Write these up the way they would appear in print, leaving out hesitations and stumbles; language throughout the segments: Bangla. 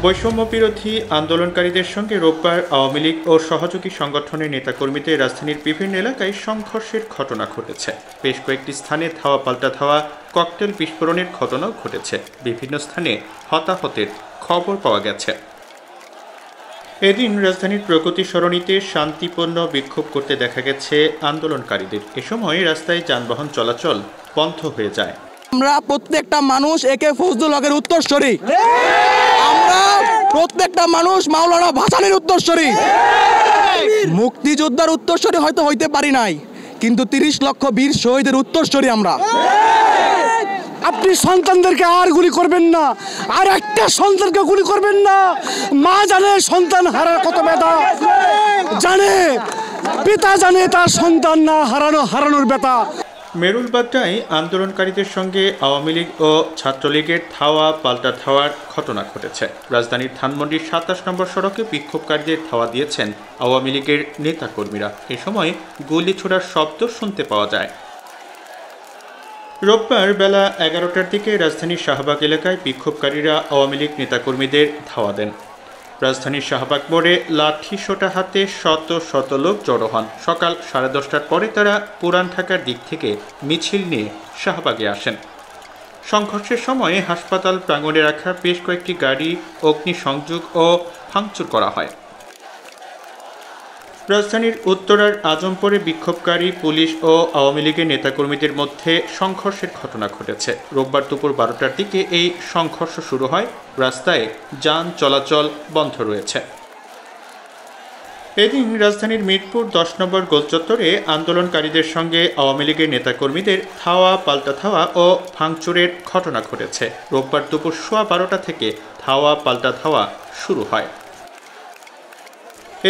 বৈষম্য বিরোধী আন্দোলনকারীদের সঙ্গে রোববার আওয়ামী লীগ ও সহযোগী সংগঠনের নেতাকর্মীদের রাজধানীর বিভিন্ন এলাকায় সংঘর্ষের ঘটনা ঘটেছে। বেশ কয়েকটি স্থানে ধাওয়া পাল্টা ধাওয়া, ককটেল বিস্ফোরণের ঘটনাও ঘটেছে। বিভিন্ন স্থানে হতাহতের খবর পাওয়া গেছে। এদিন রাজধানীর প্রগতি সরণিতে শান্তিপূর্ণ বিক্ষোভ করতে দেখা গেছে আন্দোলনকারীদের। এ সময় রাস্তায় যানবাহন চলাচল বন্ধ হয়ে যায়। আমরা প্রত্যেকটা মানুষ একে ফজলুল হকের উত্তরসূরি, আমরা প্রত্যেকটা মানুষ মাওলানা ভাসানীর উত্তরসূরি। মুক্তিযোদ্ধার উত্তরসূরি হয়তো হইতে পারি নাই, কিন্তু ৩০ লক্ষ বীর শহীদের উত্তরসূরি আমরা। আপনি সন্তানদেরকে আর গুলি করবেন না, আর একটা সন্তানকে গুলি করবেন না। মা জানে সন্তান হারার কত ব্যথা, জানে পিতা জানে তার সন্তান না হারানোর ব্যথা। মেরুলবাড্ডায় আন্দোলনকারীদের সঙ্গে আওয়ামী লীগ ও ছাত্রলীগের ধাওয়া পাল্টা ধাওয়ার ঘটনা ঘটেছে। রাজধানীর ধানমন্ডির ২৭ নম্বর সড়কে বিক্ষোভকারীদের ধাওয়া দিয়েছেন আওয়ামী লীগের নেতাকর্মীরা। এ সময় গুলি ছোড়ার শব্দ শুনতে পাওয়া যায়। রোববার বেলা ১১টার দিকে রাজধানীর শাহবাগ এলাকায় বিক্ষোভকারীরা আওয়ামী লীগ নেতাকর্মীদের ধাওয়া দেন। রাজধানীর শাহবাগ মোড়ে লাঠি সোটা হাতে শত শত লোক জড়ো হন। সকাল 10:30টার পরে তারা পুরান ঢাকার দিক থেকে মিছিল নিয়ে শাহবাগে আসেন। সংঘর্ষের সময় হাসপাতাল প্রাঙ্গণে রাখা বেশ কয়েকটি গাড়ি অগ্নিসংযোগ ও ভাঙচুর করা হয়। রাজধানীর উত্তরার আজমপুরে বিক্ষোভকারী পুলিশ ও আওয়ামী লীগের নেতাকর্মীদের মধ্যে সংঘর্ষের ঘটনা ঘটেছে। রোববার দুপুর 12টার দিকে এই সংঘর্ষ শুরু হয়। রাস্তায় যান চলাচল বন্ধ রয়েছে। এদিন রাজধানীর মিরপুর 10 নম্বর গোলচত্বরে আন্দোলনকারীদের সঙ্গে আওয়ামী লীগের নেতাকর্মীদের ধাওয়া পাল্টা ধাওয়া ও ভাঙচুরের ঘটনা ঘটেছে। রোববার দুপুর 12:15 থেকে ধাওয়া পাল্টা ধাওয়া শুরু হয়।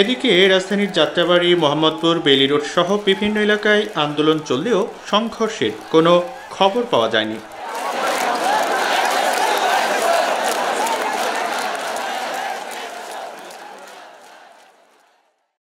এদিকে রাজধানীর যাত্রাবাড়ি, মোহাম্মদপুর, বেইলি রোড সহ বিভিন্ন এলাকায় আন্দোলন চললেও সংঘর্ষের কোনো খবর পাওয়া যায়নি।